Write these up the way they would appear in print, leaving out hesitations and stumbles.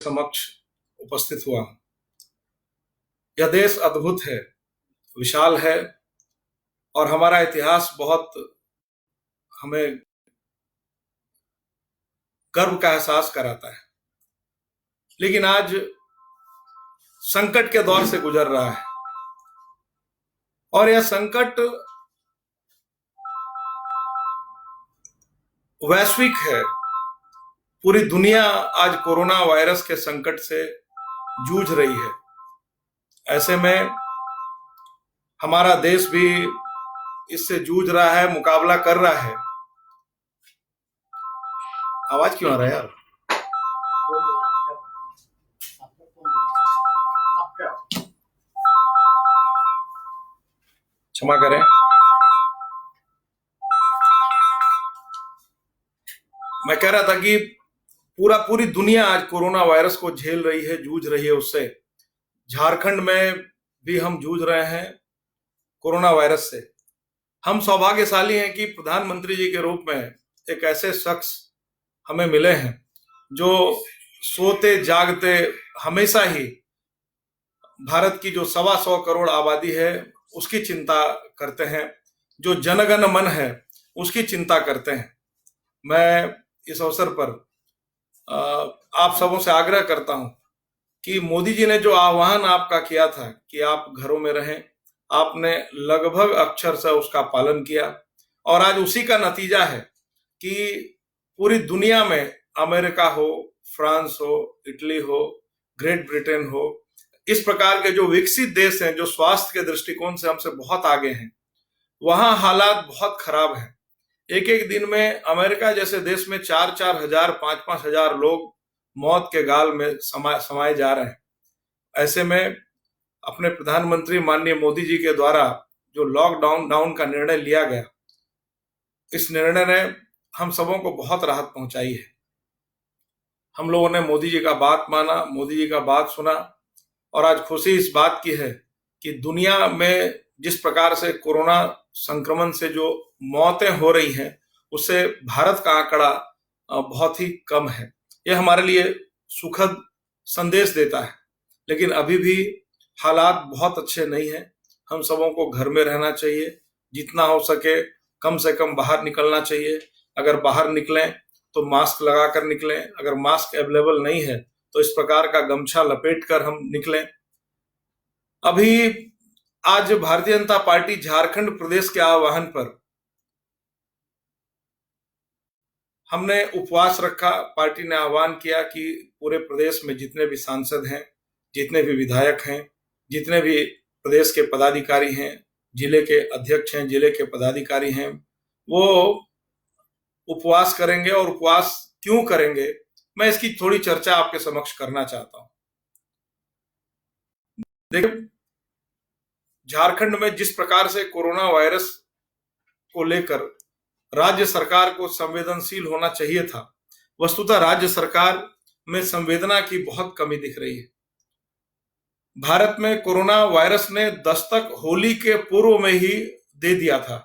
समक्ष उपस्थित हुआ। यह देश अद्भुत है, विशाल है और हमारा इतिहास बहुत हमें गर्व का एहसास कराता है। लेकिन आज संकट के दौर से गुजर रहा है और यह संकट वैश्विक है। पूरी दुनिया आज कोरोना वायरस के संकट से जूझ रही है। ऐसे में हमारा देश भी इससे जूझ रहा है, मुकाबला कर रहा है। आवाज क्यों आ रहा है यार? क्षमा करें। मैं कह रहा था कि पूरी दुनिया आज कोरोना वायरस को झेल रही है, जूझ रही है उससे। झारखंड में भी हम जूझ रहे हैं कोरोना वायरस से। हम सौभाग्यशाली हैं कि प्रधानमंत्री जी के रूप में एक ऐसे शख्स हमें मिले हैं जो सोते जागते हमेशा ही भारत की जो 125 करोड़ आबादी है उसकी चिंता करते हैं, जो जनगण मन है उसकी चिंता करते हैं। मैं इस अवसर पर आप सबों से आग्रह करता हूं कि मोदी जी ने जो आह्वान आपका किया था कि आप घरों में रहें, आपने लगभग अक्षर से उसका पालन किया और आज उसी का नतीजा है कि पूरी दुनिया में अमेरिका हो, फ्रांस हो, इटली हो, ग्रेट ब्रिटेन हो, इस प्रकार के जो विकसित देश हैं जो स्वास्थ्य के दृष्टिकोण से हमसे बहुत आगे हैं, वहां हालात बहुत खराब हैं। एक एक दिन में अमेरिका जैसे देश में 4-4 हजार, 5-5 हजार लोग मौत के गाल में समाये जा रहे हैं। ऐसे में अपने प्रधानमंत्री माननीय मोदी जी के द्वारा जो लॉकडाउन का निर्णय लिया गया, इस निर्णय ने हम सबों को बहुत राहत पहुंचाई है। हम लोगों ने मोदी जी का बात माना, मोदी जी का बात सुना और आज खुशी इस बात की है कि दुनिया में जिस प्रकार से कोरोना संक्रमण से जो मौतें हो रही हैं उससे भारत का आंकड़ा बहुत ही कम है। यह हमारे लिए सुखद संदेश देता है। लेकिन अभी भी हालात बहुत अच्छे नहीं हैं। हम सबों को घर में रहना चाहिए, जितना हो सके कम से कम बाहर निकलना चाहिए। अगर बाहर निकलें तो मास्क लगाकर निकलें, अगर मास्क अवेलेबल नहीं है तो इस प्रकार का गमछा लपेट कर हम निकलें। अभी आज भारतीय जनता पार्टी झारखंड प्रदेश के आह्वान पर हमने उपवास रखा। पार्टी ने आह्वान किया कि पूरे प्रदेश में जितने भी सांसद हैं, जितने भी विधायक हैं, जितने भी प्रदेश के पदाधिकारी हैं, जिले के अध्यक्ष हैं, जिले के पदाधिकारी हैं, वो उपवास करेंगे। और उपवास क्यों करेंगे, मैं इसकी थोड़ी चर्चा आपके समक्ष करना चाहता हूं। देखिए, झारखंड में जिस प्रकार से कोरोना वायरस को लेकर राज्य सरकार को संवेदनशील होना चाहिए था, वस्तुतः राज्य सरकार में संवेदना की बहुत कमी दिख रही है। भारत में कोरोना वायरस ने दस्तक होली के पूर्व में ही दे दिया था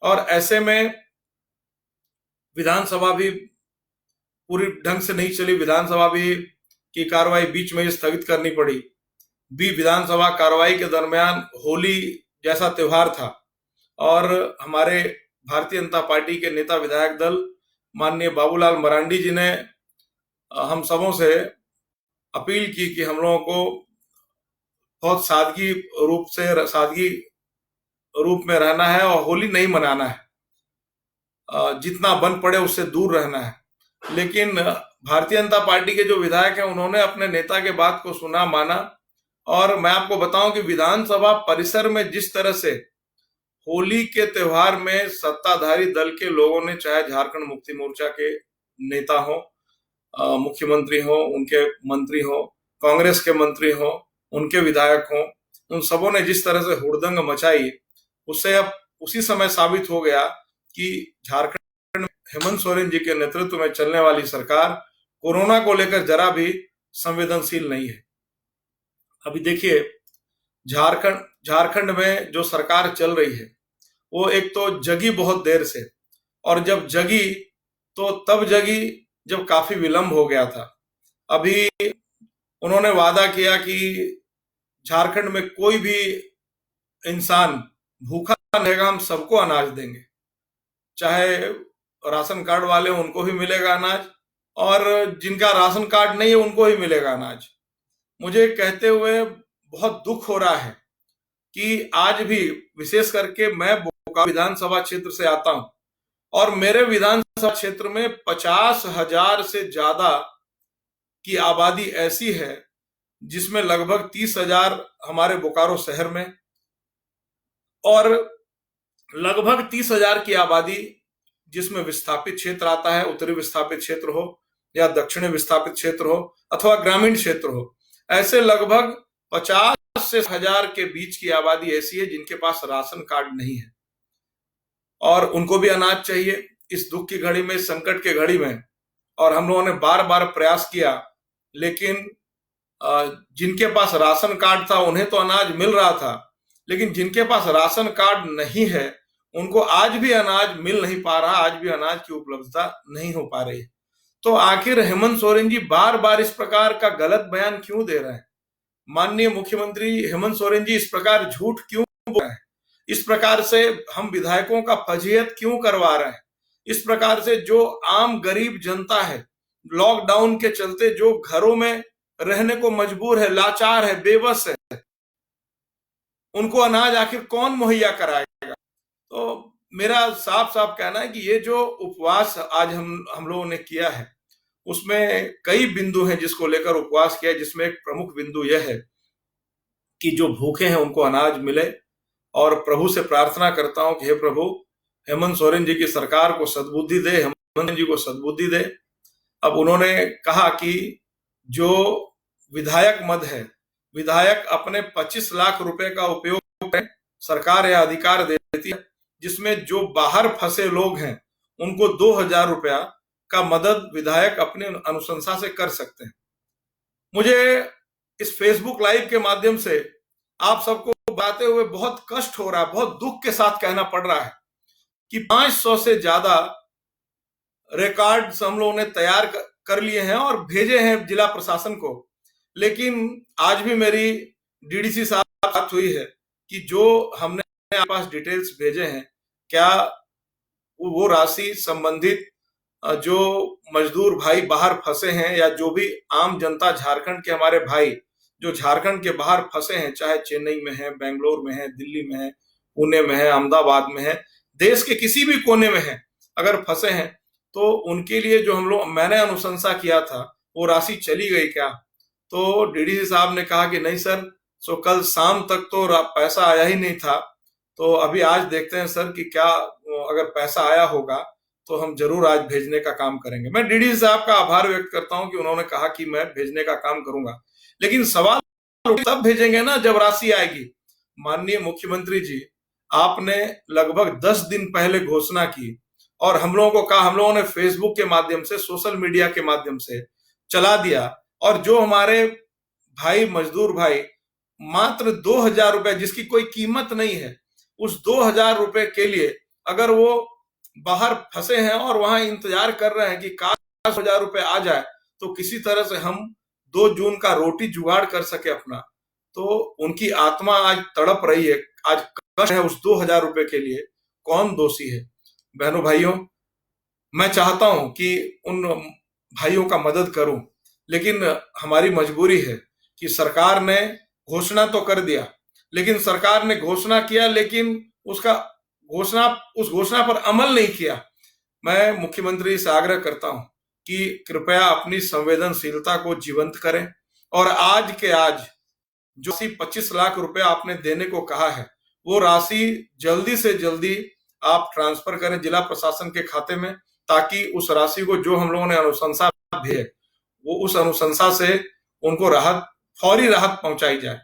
और ऐसे में विधानसभा भी पूरी ढंग से नहीं चली। विधानसभा भी की कार्रवाई बीच में स्थगित करनी पड़ी। विधानसभा कार्रवाई के दरमियान होली जैसा त्योहार था और हमारे भारतीय जनता पार्टी के नेता विधायक दल माननीय बाबूलाल मरांडी जी ने हम सबों से अपील की कि हम लोगों को बहुत सादगी रूप में रहना है और होली नहीं मनाना है, जितना बन पड़े उससे दूर रहना है। लेकिन भारतीय जनता पार्टी के जो विधायक हैं उन्होंने अपने नेता के बात को सुना, माना। और मैं आपको बताऊं कि विधानसभा परिसर में जिस तरह से होली के त्योहार में सत्ताधारी दल के लोगों ने, चाहे झारखंड मुक्ति मोर्चा के नेता हो, मुख्यमंत्री हो, उनके मंत्री हो, कांग्रेस के मंत्री हो, उनके विधायक हो, उन सबों ने जिस तरह से हुड़दंग मचाई, उससे अब उसी समय साबित हो गया कि झारखंड में हेमंत सोरेन जी के नेतृत्व में चलने वाली सरकार कोरोना को लेकर जरा भी संवेदनशील नहीं है। अभी देखिए, झारखंड में जो सरकार चल रही है वो एक तो जगी बहुत देर से, और जब जगी तो तब जगी जब काफी विलंब हो गया था। अभी उन्होंने वादा किया कि झारखंड में कोई भी इंसान भूखा नहीं रहेगा, हम सबको अनाज देंगे, चाहे राशन कार्ड वाले उनको भी मिलेगा अनाज और जिनका राशन कार्ड नहीं है उनको ही मिलेगा अनाज। मुझे कहते हुए बहुत दुख हो रहा है कि आज भी, विशेष करके मैं बोकारो विधानसभा क्षेत्र से आता हूं और मेरे विधानसभा क्षेत्र में 50,000 से ज्यादा की आबादी ऐसी है जिसमें लगभग 30,000 हमारे बोकारो शहर में और लगभग 30,000 की आबादी जिसमें विस्थापित क्षेत्र आता है, उत्तरी विस्थापित क्षेत्र हो या दक्षिणी विस्थापित क्षेत्र हो अथवा ग्रामीण क्षेत्र हो। ऐसे लगभग 50 से 1,000 के बीच की आबादी ऐसी है जिनके पास राशन कार्ड नहीं है और उनको भी अनाज चाहिए इस दुख की घड़ी में, संकट के घड़ी में। और हम लोगों ने बार बार प्रयास किया, लेकिन जिनके पास राशन कार्ड था उन्हें तो अनाज मिल रहा था, लेकिन जिनके पास राशन कार्ड नहीं है उनको आज भी अनाज मिल नहीं पा रहा, आज भी अनाज की उपलब्धता नहीं हो पा रही। तो आखिर हेमंत सोरेन जी बार बार इस प्रकार का गलत बयान क्यों दे रहे हैं? माननीय मुख्यमंत्री हेमंत सोरेन जी इस प्रकार झूठ क्यों बोल रहे हैं? इस प्रकार से हम विधायकों का फजीहत क्यों करवा रहे हैं? इस प्रकार से जो आम गरीब जनता है, लॉकडाउन के चलते जो घरों में रहने को मजबूर है, लाचार है, बेबस है, उनको अनाज आखिर कौन मुहैया कराएगा? तो मेरा साफ साफ कहना है कि ये जो उपवास आज हम लोगों ने किया है उसमें कई बिंदु हैं जिसको लेकर उपवास किया है, जिसमें एक प्रमुख बिंदु यह है कि जो भूखे हैं उनको अनाज मिले। और प्रभु से प्रार्थना करता हूं कि हे प्रभु, हेमंत सोरेन जी की सरकार को सद्बुद्धि दे, हेमंत जी को सद्बुद्धि दे। अब उन्होंने कहा कि जो विधायक मद है, विधायक अपने 25 लाख रुपए का उपयोग करें, सरकार यह अधिकार देती है, जिसमें जो बाहर फंसे लोग हैं उनको 2,000 रुपया का मदद विधायक अपने अनुशंसा से कर सकते हैं। मुझे इस फेसबुक लाइव के माध्यम से आप सबको बताते हुए बहुत कष्ट हो रहा है, बहुत दुख के साथ कहना पड़ रहा है कि 500 से ज्यादा रिकॉर्ड्स हम लोगों ने तैयार कर लिए हैं और भेजे हैं जिला प्रशासन को, लेकिन आज भी मेरी डीडीसी साहब से बात हुई है कि जो हमने आपके पास डिटेल्स भेजे हैं, क्या वो राशि संबंधित जो मजदूर भाई बाहर फंसे हैं या जो भी आम जनता झारखंड के हमारे भाई जो झारखंड के बाहर फंसे हैं, चाहे चेन्नई में है, बेंगलोर में है, दिल्ली में है, पुणे में है, अहमदाबाद में है, देश के किसी भी कोने में है, अगर फंसे हैं तो उनके लिए जो मैंने अनुशंसा किया था वो राशि चली गई क्या? तो डीडीसी साहब ने कहा कि नहीं सर, सो कल शाम तक तो पैसा आया ही नहीं था, तो अभी आज देखते हैं सर कि क्या अगर पैसा आया होगा तो हम जरूर आज भेजने का काम करेंगे। मैं डीडीसी साहब का आभार व्यक्त करता हूं कि उन्होंने कहा कि मैं भेजने का काम करूंगा, लेकिन सवाल तब भेजेंगे ना जब राशि आएगी। माननीय मुख्यमंत्री जी, आपने लगभग 10 दिन पहले घोषणा की और हम लोगों को कहा, हम लोगों ने फेसबुक के माध्यम से, सोशल मीडिया के माध्यम से चला दिया और जो हमारे भाई मजदूर भाई मात्र 2,000 रुपए, जिसकी कोई कीमत नहीं है, उस 2,000 रुपए के लिए अगर वो बाहर फंसे हैं और वहां इंतजार कर रहे हैं कि काश 1,000 रुपए आ जाए तो किसी तरह से हम 2 जून का रोटी जुगाड़ कर सके अपना, तो उनकी आत्मा आज तड़प रही है, आज कष्ट है उस 2,000 रुपए के लिए। कौन दोषी है? बहनों भाइयों, मैं चाहता हूं कि उन भाइयों का मदद करूं, लेकिन हमारी मजबूरी है कि सरकार ने घोषणा तो कर दिया, लेकिन सरकार ने घोषणा किया लेकिन उस घोषणा पर अमल नहीं किया। मैं मुख्यमंत्री से आग्रह करता हूं कि कृपया अपनी संवेदनशीलता को जीवंत करें और आज के आज जो 25 लाख रुपए आपने देने को कहा है वो राशि जल्दी से जल्दी आप ट्रांसफर करें जिला प्रशासन के खाते में, ताकि उस राशि को जो हम लोगों ने अनुशंसा भेजे वो उस अनुशंसा से उनको फौरी राहत पहुंचाई जाए।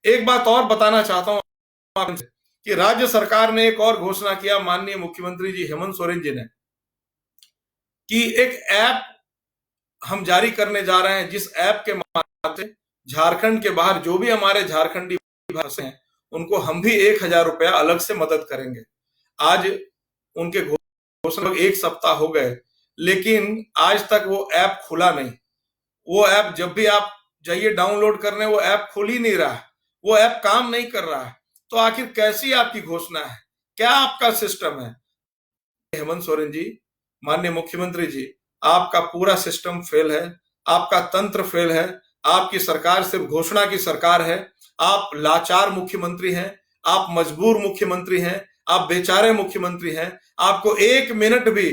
एक बात और बताना चाहता हूं कि राज्य सरकार ने एक और घोषणा किया, माननीय मुख्यमंत्री जी हेमंत सोरेन जी ने, कि एक ऐप हम जारी करने जा रहे हैं, जिस ऐप के माध्यम से झारखंड के बाहर जो भी हमारे झारखंडी भाषा हैं उनको हम भी 1,000 रुपया अलग से मदद करेंगे। आज उनके घोषणा 1 सप्ताह हो गए, लेकिन आज तक वो ऐप खुला नहीं। वो ऐप जब भी आप जाइए डाउनलोड करने, वो ऐप खुल ही नहीं रहा है, वो ऐप काम नहीं कर रहा है। तो आखिर कैसी आपकी घोषणा है, क्या आपका सिस्टम है? हेमंत सोरेन जी, माननीय मुख्यमंत्री जी, आपका पूरा सिस्टम फेल है, आपका तंत्र फेल है, आपकी सरकार सिर्फ घोषणा की सरकार है। आप लाचार मुख्यमंत्री हैं, आप मजबूर मुख्यमंत्री हैं, आप बेचारे मुख्यमंत्री हैं। आपको एक मिनट भी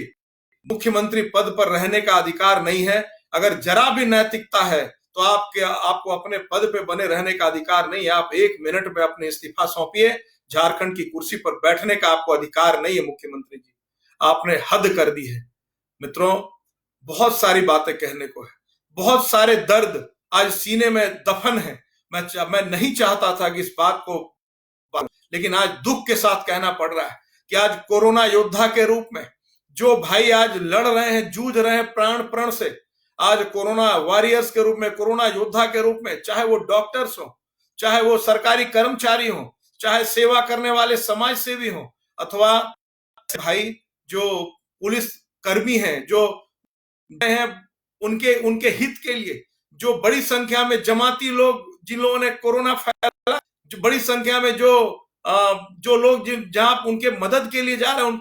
मुख्यमंत्री पद पर रहने का अधिकार नहीं है। अगर जरा भी नैतिकता है तो आपको अपने पद पे बने रहने का अधिकार नहीं है। आप एक मिनट में अपने इस्तीफा सौंपिए। झारखंड की कुर्सी पर बैठने का आपको अधिकार नहीं है मुख्यमंत्री जी, आपने हद कर दी है। मित्रों, बहुत सारी बातें कहने को है, बहुत सारे दर्द आज सीने में दफन है। मैं नहीं चाहता था कि इस बात को, लेकिन आज दुख के साथ कहना पड़ रहा है कि आज कोरोना योद्धा के रूप में जो भाई आज लड़ रहे हैं, जूझ रहे हैं प्राण प्रण से, आज कोरोना वॉरियर्स के रूप में, कोरोना योद्धा के रूप में, चाहे वो डॉक्टर्स हो, चाहे वो सरकारी कर्मचारी हो, चाहे सेवा करने वाले समाज सेवी हो, अथवा भाई जो पुलिस कर्मी हैं, जो हैं उनके उनके हित के लिए जो बड़ी संख्या में जमाती लोग, जिन लोगों ने कोरोना फैला, जो बड़ी संख्या में जो लोग जहां उनके मदद के लिए जा रहे हैं,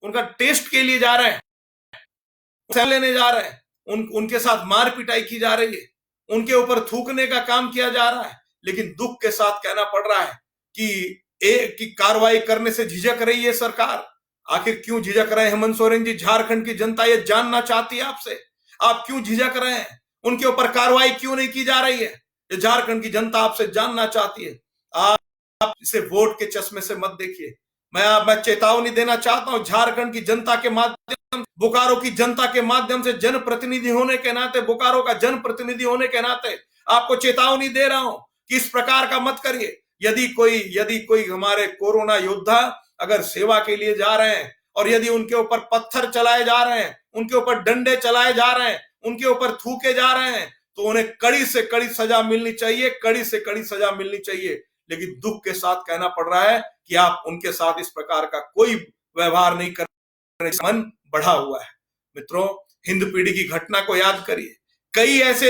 उनका टेस्ट के लिए जा रहे हैं, लेने जा रहे हैं, उनके साथ मार पिटाई की जा रही है, उनके ऊपर थूकने का काम किया जा रहा है। लेकिन दुख के साथ कहना पड़ रहा है कि कार्रवाई करने से झिझक रही है सरकार। आखिर क्यों झिझक रहे हैं हेमंत सोरेन जी? झारखंड की जनता ये जानना चाहती है आपसे, आप क्यों झिझक रहे हैं? उनके ऊपर कार्रवाई क्यों नहीं की जा रही है? ये झारखंड की जनता आपसे जानना चाहती है। आप इसे वोट के चश्मे से मत देखिए। मैं चेतावनी देना चाहता हूं झारखंड की जनता के माध्यम, बोकारो की जनता के माध्यम से, जनप्रतिनिधि होने के नाते, बोकारो का जनप्रतिनिधि होने के नाते आपको चेतावनी दे रहा हूं कि इस प्रकार का मत करिए। यदि कोई हमारे कोरोना योद्धा अगर सेवा के लिए जा रहे हैं और यदि उनके ऊपर पत्थर चलाए जा रहे हैं, उनके ऊपर डंडे चलाए जा रहे हैं, उनके ऊपर थूके जा रहे हैं, तो उन्हें कड़ी से कड़ी सजा मिलनी चाहिए, कड़ी से कड़ी सजा मिलनी चाहिए। लेकिन दुख के साथ कहना पड़ रहा है कि आप उनके साथ इस प्रकार का कोई व्यवहार नहीं कर रहे, मन बढ़ा हुआ है। मित्रों, हिंद पीढ़ी की घटना को याद करिए। कई ऐसे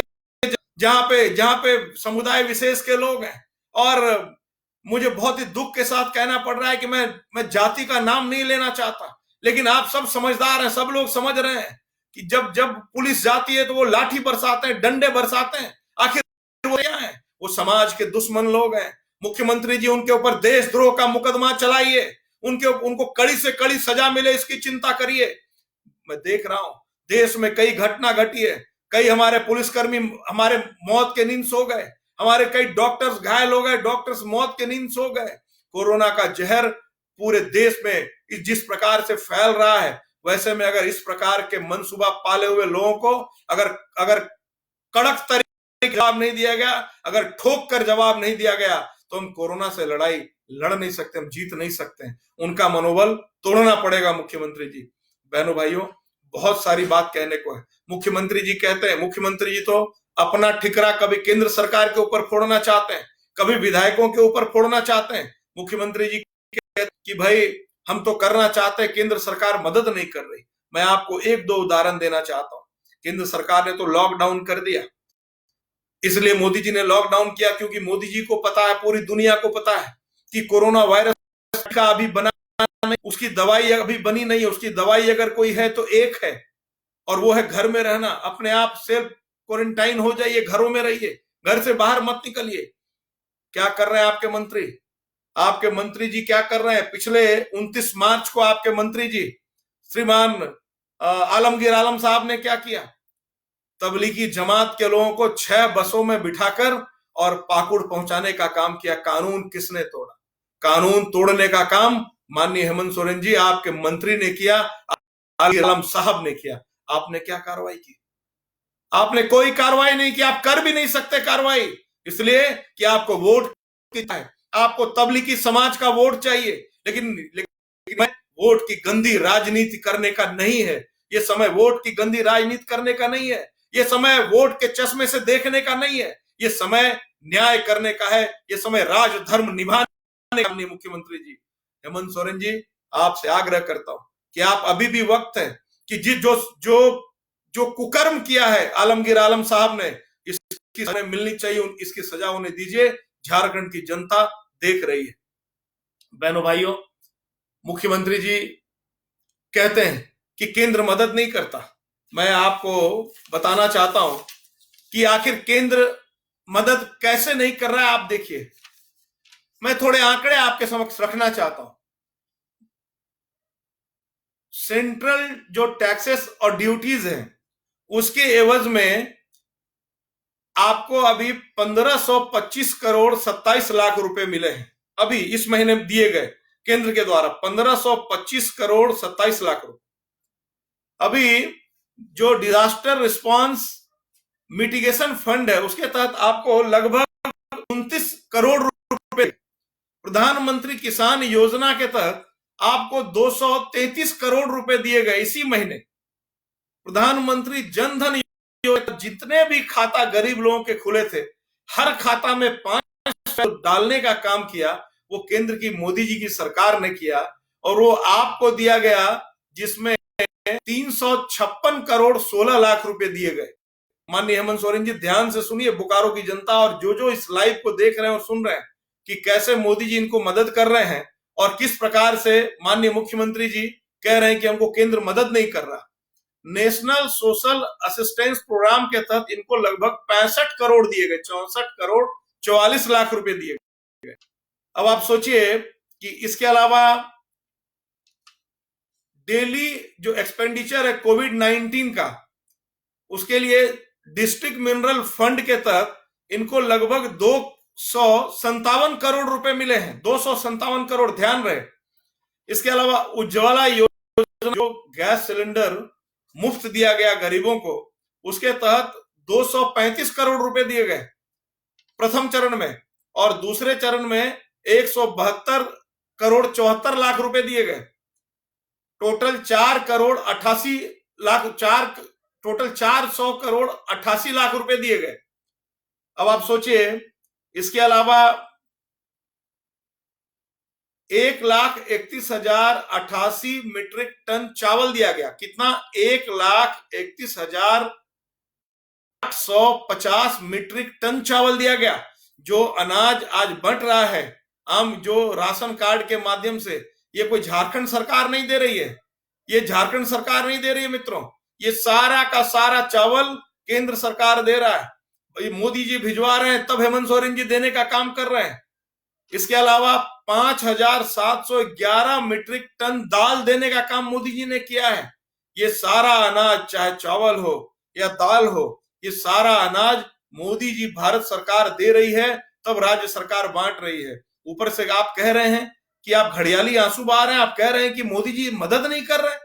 जहां पे समुदाय विशेष के लोग हैं, और मुझे बहुत ही दुख के साथ कहना पड़ रहा है कि मैं जाति का नाम नहीं लेना चाहता, लेकिन आप सब समझदार हैं, सब लोग समझ रहे हैं कि जब पुलिस जाती है तो वो लाठी बरसाते हैं, डंडे बरसाते हैं। आखिर वो क्या है? वो समाज के दुश्मन लोग हैं। मुख्यमंत्री जी, उनके ऊपर देशद्रोह का मुकदमा चलाइए, उनको कड़ी से कड़ी सजा मिले, इसकी चिंता करिए। मैं देख रहा हूं देश में कई घटना घटी है, कई हमारे पुलिसकर्मी हमारे मौत के नींद सो गए, हमारे कई डॉक्टर्स घायल हो गए, डॉक्टर्स मौत के नींद सो गए। कोरोना का जहर पूरे देश में जिस प्रकार से फैल रहा है, वैसे में अगर इस प्रकार के मनसूबा पाले हुए लोगों को अगर कड़क तरीके जवाब नहीं दिया गया, अगर ठोक कर जवाब नहीं दिया गया, तो हम कोरोना से लड़ाई लड़ नहीं सकते, हम जीत नहीं सकते। उनका मनोबल तोड़ना पड़ेगा मुख्यमंत्री जी। बहनों भाइयों, बहुत सारी बात कहने को है। मुख्यमंत्री जी कहते हैं, मुख्यमंत्री जी तो अपना ठिकरा कभी केंद्र सरकार के ऊपर फोड़ना चाहते हैं, कभी विधायकों के ऊपर फोड़ना चाहते हैं। मुख्यमंत्री जी कहते हैं कि भाई हम तो करना चाहते हैं, केंद्र सरकार मदद नहीं कर रही। मैं आपको एक दो उदाहरण देना चाहता हूं। केंद्र सरकार ने तो लॉकडाउन कर दिया, इसलिए मोदी जी ने लॉकडाउन किया क्योंकि मोदी जी को पता है, पूरी दुनिया को पता है कि कोरोना वायरस का अभी बना नहीं, उसकी दवाई अभी बनी नहीं है। उसकी दवाई अगर कोई है तो एक है, और वो है घर में रहना। अपने आप सेल्फ क्वारंटाइन हो जाइए, घरों में रहिए, घर से बाहर मत निकलिए। क्या कर रहे हैं आपके मंत्री? आपके मंत्री जी क्या कर रहे हैं? पिछले 29 मार्च को आपके मंत्री जी श्रीमान आलमगीर आलम साहब ने क्या किया? तबलीगी जमात के लोगों को 6 बसों में बिठाकर और पाकुड़ पहुंचाने का काम किया। कानून किसने तोड़ा? कानून तोड़ने का काम माननीय हेमंत सोरेन जी, आपके मंत्री ने किया, आलमगीर आलम साहब ने किया। आपने क्या कार्रवाई की? आपने कोई कार्रवाई नहीं की। आप कर भी नहीं सकते कार्रवाई, इसलिए कि आपको वोट चाहिए, आपको तबलीगी समाज का वोट चाहिए। लेकिन वोट की गंदी राजनीति करने का नहीं है ये समय। वोट की गंदी राजनीति करने का नहीं है ये समय। वोट के चश्मे से देखने का नहीं है ये समय। न्याय करने का है ये समय। राजधर्म निभाने का। मुख्यमंत्री जी हेमंत सोरेन जी, आपसे आग्रह करता हूं कि आप अभी भी वक्त है कि जो जो कुकर्म किया है आलमगीर आलम साहब ने, इसकी सजा मिलनी चाहिए, इसकी सजा उन्हें दीजिए। झारखंड की जनता देख रही है। बहनों भाइयों, मुख्यमंत्री जी कहते हैं कि केंद्र मदद नहीं करता। मैं आपको बताना चाहता हूं कि आखिर केंद्र मदद कैसे नहीं कर रहा है। आप देखिए, मैं थोड़े आंकड़े आपके समक्ष रखना चाहता हूं। सेंट्रल जो टैक्सेस और ड्यूटीज हैं, उसके एवज में आपको अभी 1525 करोड़ 27 लाख रुपए मिले हैं। अभी इस महीने दिए गए केंद्र के द्वारा 1525 करोड़ 27 लाख रुपए। अभी जो डिजास्टर रिस्पांस मिटिगेशन फंड है, उसके तहत आपको लगभग 29 करोड़ रुपए, प्रधानमंत्री किसान योजना के तहत आपको 233 करोड़ रुपए दिए गए इसी महीने। प्रधानमंत्री जन धन योजना, जितने भी खाता गरीब लोगों के खुले थे, हर खाता में 5 डालने का काम किया, वो केंद्र की मोदी जी की सरकार ने किया। और वो आपको दिया गया जिसमें 356 करोड़ 16 लाख रुपए दिए गए। माननीय हेमंत सोरेन जी, ध्यान से सुनिए, बोकारो की जनता और जो इस लाइव को देख रहे हैं और सुन रहे हैं कि कैसे मोदी जी इनको मदद कर रहे हैं और किस प्रकार से माननीय मुख्यमंत्री जी कह रहे हैं कि हमको केंद्र मदद नहीं कर रहा। नेशनल सोशल असिस्टेंस प्रोग्राम के तहत इनको लगभग 65 करोड़ दिए गए, 64 करोड़ 44 लाख रुपए दिए गए। अब आप सोचिए कि इसके अलावा डेली जो एक्सपेंडिचर है कोविड-19 का, उसके लिए डिस्ट्रिक्ट मिनरल फंड के तहत इनको लगभग 257 करोड़ रुपए मिले हैं। 257 करोड़, ध्यान रहे। इसके अलावा उज्ज्वला योजना, जो गैस सिलेंडर मुफ्त दिया गया गरीबों को, उसके तहत 235 करोड़ रुपए दिए गए प्रथम चरण में, और दूसरे चरण में 172 करोड़ 74 लाख रुपए दिए गए। टोटल 400 करोड़ 88 लाख रुपए दिए गए। अब आप सोचिए, इसके अलावा 1,31,088 मीट्रिक टन चावल दिया गया। कितना? 1,31,850 मीट्रिक टन चावल दिया गया। जो अनाज आज बंट रहा है आम जो राशन कार्ड के माध्यम से, ये कोई झारखंड सरकार नहीं दे रही है, ये झारखंड सरकार नहीं दे रही है मित्रों, ये सारा का सारा चावल केंद्र सरकार दे रहा है। ये मोदी जी भिजवा रहे हैं, तब हेमंत सोरेन जी देने का काम कर रहे हैं। इसके अलावा 5,711 मीट्रिक टन दाल देने का काम मोदी जी ने किया है। ये सारा अनाज, चाहे चावल हो या दाल हो, ये सारा अनाज मोदी जी भारत सरकार दे रही है, तब राज्य सरकार बांट रही है। ऊपर से आप कह रहे हैं कि आप घड़ियाली आंसू बहा रहे हैं, आप कह रहे हैं कि मोदी जी मदद नहीं कर रहे हैं,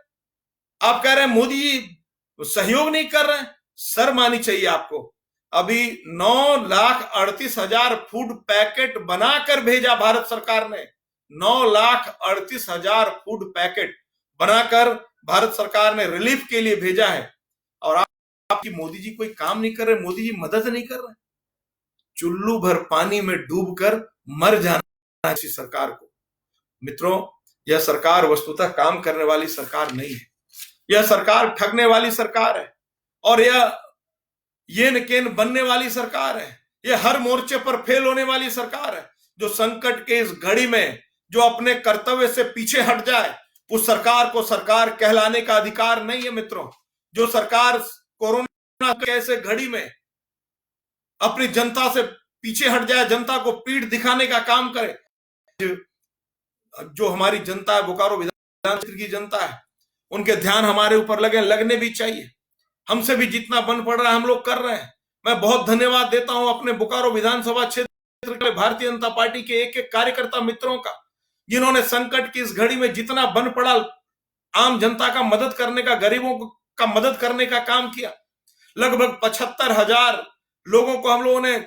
आप कह रहे हैं मोदी जी सहयोग नहीं कर रहे हैं। शर्म आनी चाहिए आपको। अभी 9,38,000 फूड पैकेट बनाकर भेजा भारत सरकार ने। 9,38,000 फूड पैकेट बनाकर भारत सरकार ने रिलीफ के लिए भेजा है। और आपकी मोदी जी कोई काम नहीं कर रहे, मोदी जी मदद नहीं कर रहे। चुल्लू भर पानी में डूबकर मर जाना इसी सरकार को। मित्रों, यह सरकार वस्तुतः काम करने वाली सरकार नहीं है, यह सरकार ठगने वाली सरकार है, और यह येन केन बनने वाली सरकार है। यह हर मोर्चे पर फेल होने वाली सरकार है। जो संकट के इस घड़ी में जो अपने कर्तव्य से पीछे हट जाए, उस सरकार को सरकार कहलाने का अधिकार नहीं है मित्रों। जो सरकार कोरोना कैसे घड़ी में अपनी जनता से पीछे हट जाए, जनता को पीठ दिखाने का काम करे, जो हमारी जनता है, बोकारो विधान क्षेत्र की जनता है, उनके ध्यान हमारे ऊपर लगने भी चाहिए। हमसे भी जितना बन पड़ रहा है हम लोग कर रहे हैं। मैं बहुत धन्यवाद देता हूं अपने बोकारो विधानसभा क्षेत्र के भारतीय जनता पार्टी के एक एक कार्यकर्ता मित्रों का, जिन्होंने संकट की इस घड़ी में जितना बन पड़ा आम जनता का मदद करने का, गरीबों का मदद करने का काम किया। लगभग 75,000 लोगों को हम लोगों ने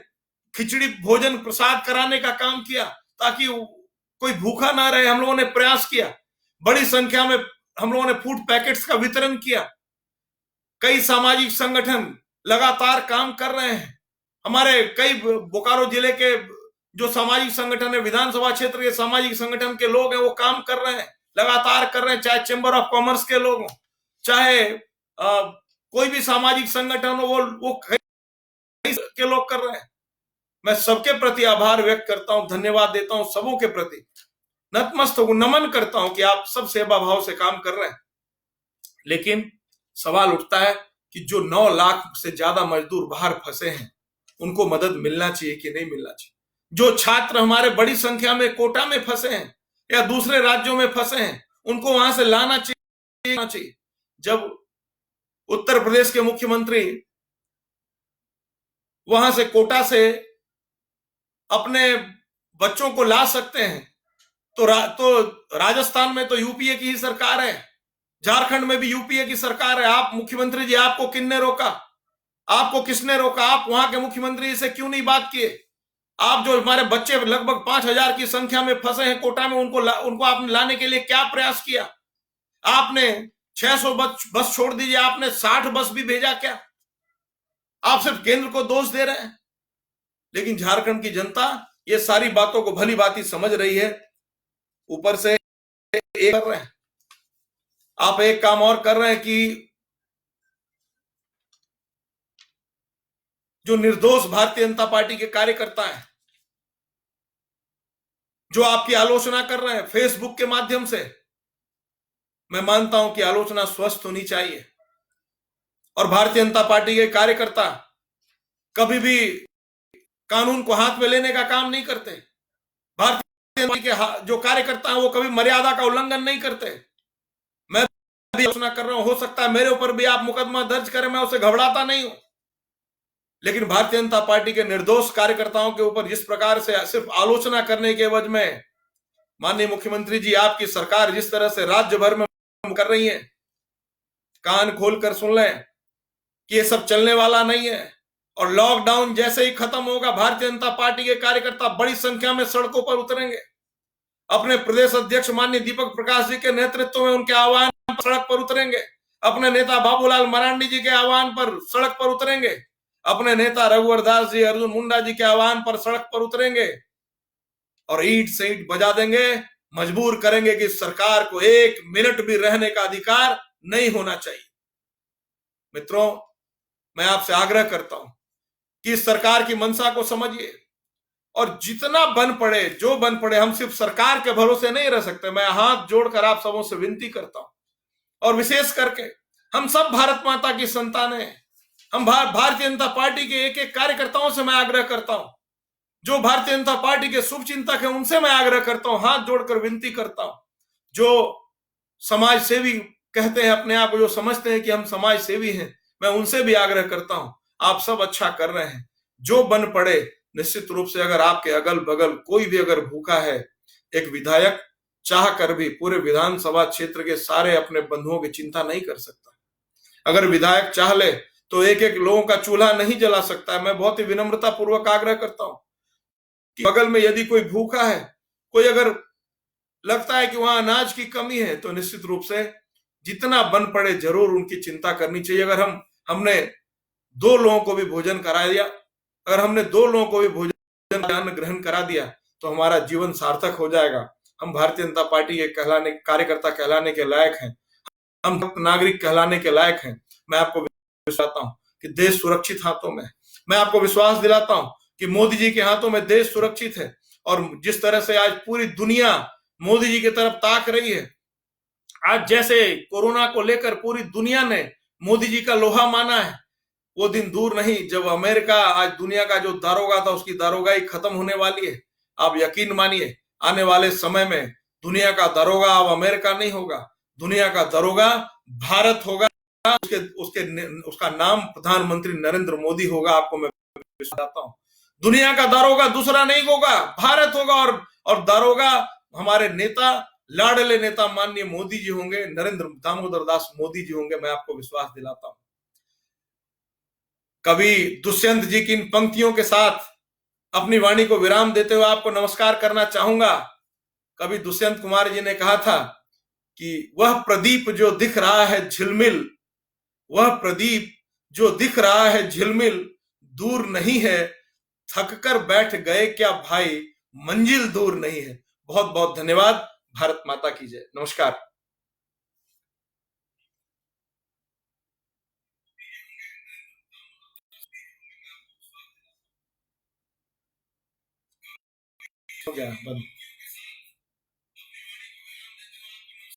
खिचड़ी भोजन प्रसाद कराने का काम किया, ताकि कोई भूखा ना रहे। हम लोगों ने प्रयास किया, बड़ी संख्या में हम लोगों ने फूड पैकेट्स का वितरण किया। कई सामाजिक संगठन लगातार काम कर रहे हैं। हमारे कई बोकारो जिले के जो सामाजिक संगठन है, विधानसभा क्षेत्र के सामाजिक संगठन के लोग हैं, वो काम कर रहे हैं, लगातार कर रहे हैं। चाहे चेंबर ऑफ कॉमर्स के लोग हों, चाहे कोई भी सामाजिक संगठन हो, वो के लोग कर रहे हैं। मैं सबके प्रति आभार व्यक्त करता हूं, धन्यवाद देता हूं, सबों के प्रति नतमस्तक नमन करता हूं कि आप सब सेवा भाव से काम कर रहे हैं। लेकिन सवाल उठता है कि जो 9 लाख से ज्यादा मजदूर बाहर फंसे हैं, उनको मदद मिलना चाहिए कि नहीं मिलना चाहिए? जो छात्र हमारे बड़ी संख्या में कोटा में फंसे हैं या दूसरे राज्यों में फंसे हैं, उनको वहां से लाना चाहिए। जब उत्तर प्रदेश के मुख्यमंत्री वहां से कोटा से अपने बच्चों को ला सकते हैं, तो राजस्थान में तो यूपीए की ही सरकार है, झारखंड में भी यूपीए की सरकार है। आप मुख्यमंत्री जी, आपको किसने रोका? आपको किसने रोका? आप वहां के मुख्यमंत्री से क्यों नहीं बात किए? आप जो हमारे बच्चे लगभग 5,000 की संख्या में फंसे हैं कोटा में, उनको आपने लाने के लिए क्या प्रयास किया? आपने 600 बस छोड़ दीजिए, आपने 60 बस भी भेजा क्या? आप सिर्फ केंद्र को दोष दे रहे हैं। लेकिन झारखंड की जनता ये सारी बातों को भली भांति समझ रही है। ऊपर से एक कर रहे हैं, आप एक काम और कर रहे हैं कि जो निर्दोष भारतीय जनता पार्टी के कार्यकर्ता हैं, जो आपकी आलोचना कर रहे हैं फेसबुक के माध्यम से, मैं मानता हूं कि आलोचना स्वस्थ होनी चाहिए। और भारतीय जनता पार्टी के कार्यकर्ता कभी भी कानून को हाथ में लेने का काम नहीं करते। भारतीय जनता पार्टी के जो कार्यकर्ता हैं वो कभी मर्यादा का उल्लंघन नहीं करते। मैं भी आलोचना कर रहा हूं, हो सकता है मेरे ऊपर भी आप मुकदमा दर्ज करें, मैं उसे घबराता नहीं हूं। लेकिन भारतीय जनता पार्टी के निर्दोष कार्यकर्ताओं के ऊपर जिस प्रकार से सिर्फ आलोचना करने के एवज में माननीय मुख्यमंत्री जी, आपकी सरकार जिस तरह से राज्य भर में कर रही है, कान खोलकर सुन लें कि ये सब चलने वाला नहीं है। और लॉकडाउन जैसे ही खत्म होगा, भारतीय जनता पार्टी के कार्यकर्ता बड़ी संख्या में सड़कों पर उतरेंगे। अपने प्रदेश अध्यक्ष माननीय दीपक प्रकाश जी के नेतृत्व में उनके आह्वान पर सड़क पर उतरेंगे। अपने नेता बाबूलाल मरांडी जी के आह्वान पर सड़क पर उतरेंगे। अपने नेता रघुवर दास जी, अर्जुन मुंडा जी के आह्वान पर सड़क पर उतरेंगे और ईंट से ईंट बजा देंगे, मजबूर करेंगे कि सरकार को 1 मिनट भी रहने का अधिकार नहीं होना चाहिए। मित्रों, मैं आपसे आग्रह करता हूं कि इस सरकार की मंशा को समझिए और जितना बन पड़े, जो बन पड़े, हम सिर्फ सरकार के भरोसे नहीं रह सकते। मैं हाथ जोड़कर आप सबों से विनती करता हूं, और विशेष करके हम सब भारत माता की संतानें हैं। हम भारतीय जनता पार्टी के एक एक कार्यकर्ताओं से मैं आग्रह करता हूं, जो भारतीय जनता पार्टी के शुभ चिंतक हैं, उनसे मैं आग्रह करता हूं, हाथ जोड़कर विनती करता हूं। जो समाज सेवी कहते हैं अपने आप को, जो समझते हैं कि हम समाज सेवी हैं, मैं उनसे भी आग्रह करता हूं, आप सब अच्छा कर रहे हैं। जो बन पड़े, निश्चित रूप से अगर आपके अगल बगल कोई भी अगर भूखा है, एक विधायक चाह कर भी पूरे विधानसभा क्षेत्र के सारे अपने बंधुओं की चिंता नहीं कर सकता। अगर विधायक चाह ले तो एक एक लोगों का चूल्हा नहीं जला सकता है। मैं बहुत ही विनम्रता पूर्वक आग्रह करता हूं कि बगल में यदि कोई भूखा है, कोई अगर लगता है कि वहां अनाज की कमी है, तो निश्चित रूप से जितना बन पड़े जरूर उनकी चिंता करनी चाहिए। अगर हमने 2 लोगों को भी भोजन करा दिया, अगर हमने 2 लोगों को भी भोजन अन्न ग्रहण करा दिया, तो हमारा जीवन सार्थक हो जाएगा। हम भारतीय जनता पार्टी के कार्यकर्ता कहलाने के लायक हैं, हम नागरिक कहलाने के लायक हैं। मैं आपको दिलाता हूं कि देश सुरक्षित हाथों में। मैं आपको विश्वास दिलाता हूं कि मोदी जी के हाथों में देश सुरक्षित है। और जिस तरह से आज पूरी दुनिया मोदी जी की तरफ ताक रही है, आज जैसे कोरोना को लेकर पूरी दुनिया ने मोदी जी का लोहा माना है, वो दिन दूर नहीं जब अमेरिका, आज दुनिया का जो दारोगा था, उसकी दारोगाई खत्म होने वाली है। आप यकीन मानिए, आने वाले समय में दुनिया का दारोगा अब अमेरिका नहीं होगा, दुनिया का दारोगा भारत होगा। उसका नाम प्रधानमंत्री नरेंद्र मोदी होगा। आपको मैं बताता हूं, दुनिया का दारोगा दूसरा नहीं होगा, भारत होगा। और दारोगा हमारे नेता, लाडले नेता माननीय मोदी जी होंगे, नरेंद्र दामोदर दास मोदी जी होंगे। मैं आपको विश्वास दिलाता हूं। कवि दुष्यंत जी की इन पंक्तियों के साथ अपनी वाणी को विराम देते हुए आपको नमस्कार करना चाहूंगा। कवि दुष्यंत कुमार जी ने कहा था कि वह प्रदीप जो दिख रहा है झिलमिल, वह प्रदीप जो दिख रहा है झिलमिल, दूर नहीं है, थक कर बैठ गए क्या भाई, मंजिल दूर नहीं है। बहुत बहुत धन्यवाद। भारत माता की जय। नमस्कार। हो गया बंद।